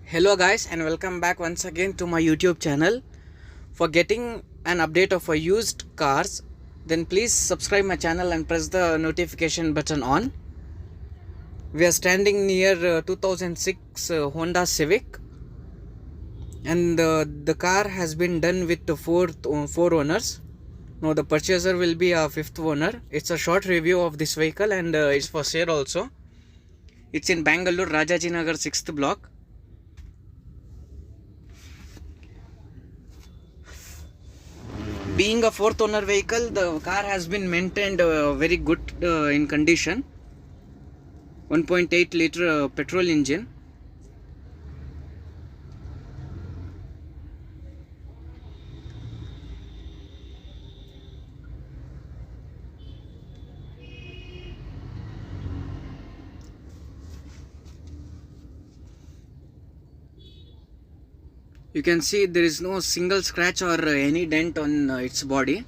Hello guys, and welcome back once again to my YouTube channel. For getting an update of used cars, then please subscribe my channel and press the notification button on. We are standing near 2006 Honda Civic, and the car has been done with the four owners. Now the purchaser will be a fifth owner. It's a short review of this vehicle, and it's for sale also. It's in Bangalore, Rajajinagar 6th block. Being a fourth owner vehicle, the car has been maintained very good in condition. 1.8 liter petrol engine. You can see there is no single scratch or any dent on its body.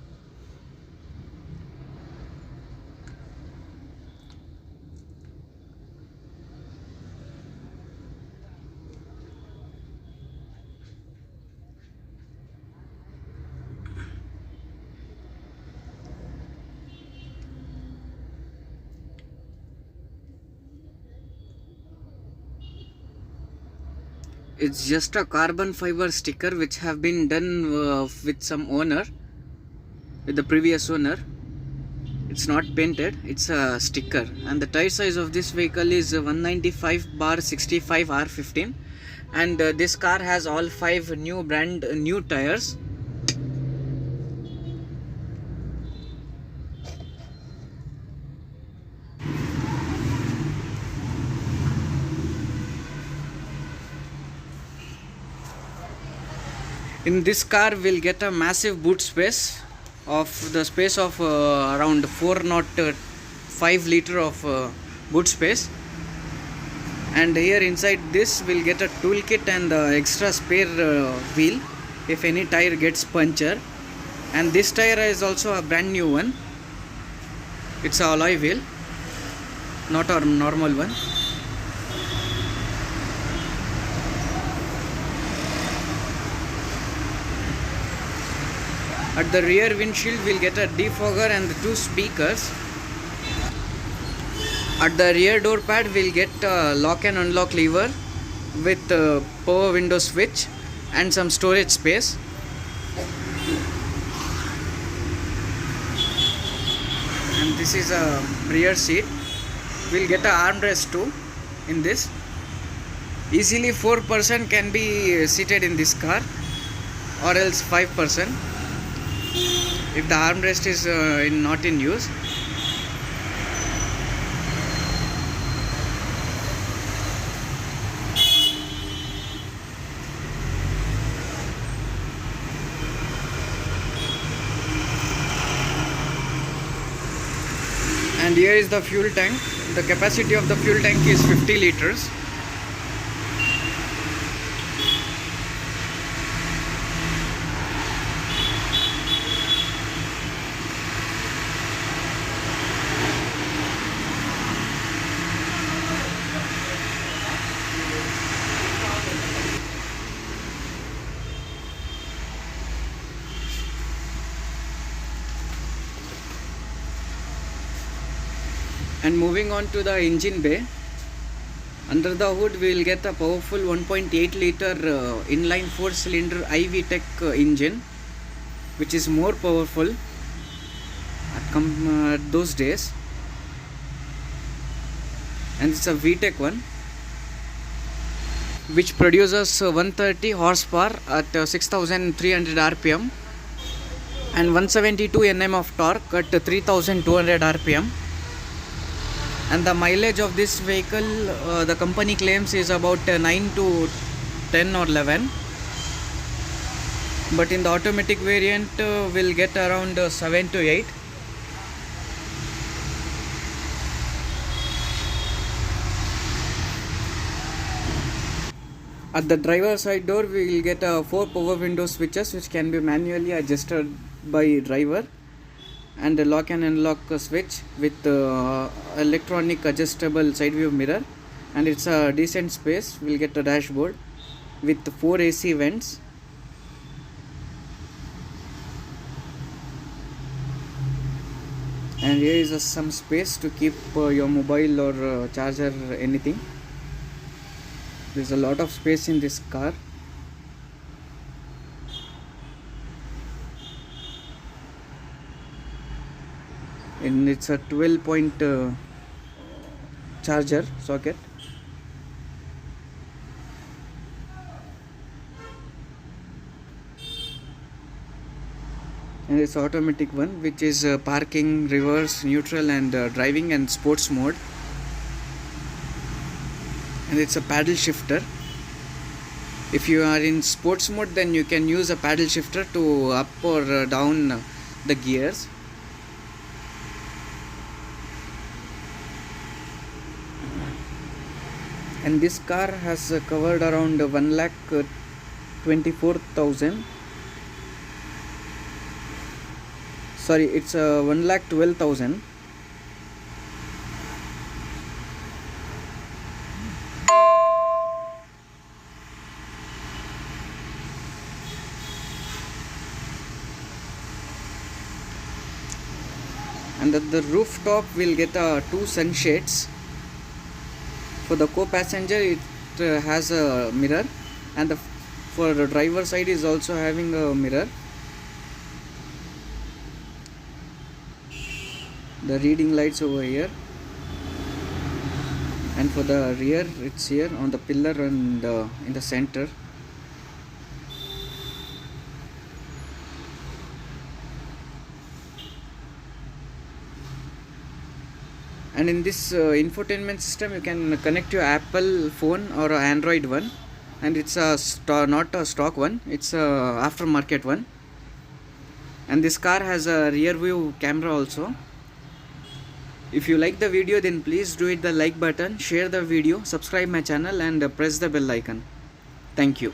It's just a carbon fiber sticker which have been done with some owner, with the previous owner. It's not painted, it's a sticker. And the tire size of this vehicle is 195/65 R15, and this car has all 5 brand new tires. In this car we'll get a massive boot space of around 405 liter of boot space, and here inside this we'll get a toolkit and extra spare wheel if any tire gets puncture. And this tire is also a brand new one. It's a alloy wheel, not a normal one. At the rear windshield we'll get a defogger and 2 speakers. At the rear door pad we'll get a lock and unlock lever with a power window switch and some storage space. And this is a rear seat. We'll get an armrest too in this. Easily 4% can be seated in this car, or else 5% if the armrest is not in use. And here is the fuel tank. The capacity of the fuel tank is 50 liters. And moving on to the engine bay, under the hood we will get a powerful 1.8 liter inline 4-cylinder iVTEC engine, which is more powerful at those days, and it's a VTEC one which produces 130 horsepower at 6300 rpm and 172 Nm of torque at 3200 rpm. And the mileage of this vehicle, the company claims, is about 9 to 10 or 11. But in the automatic variant, we'll get around 7 to 8. At the driver's side door, we will get 4 power window switches which can be manually adjusted by driver, and a lock and unlock switch with electronic adjustable side view mirror, and it's a decent space. We'll get a dashboard. with 4 AC vents. And here is some space to keep your mobile or charger, anything. There's a lot of space in this car. And it's a 12-point charger socket. And it's automatic one, which is parking, reverse, neutral, and driving and sports mode. And it's a paddle shifter. If you are in sports mode, then you can use a paddle shifter to up or down the gears. And this car has covered around 1,24,000. Sorry, it's 1,12,000. And at the rooftop we'll get 2 sunshades. For the co-passenger it has a mirror, and for the driver side is also having a mirror. The reading lights over here, and for the rear it's here on the pillar and in the center. And in this infotainment system you can connect your Apple phone or Android one, and it's not a stock one, it's a aftermarket one. And this car has a rear view camera also. If you like the video, then please do hit the like button, share the video, subscribe my channel, and press the bell icon. Thank you.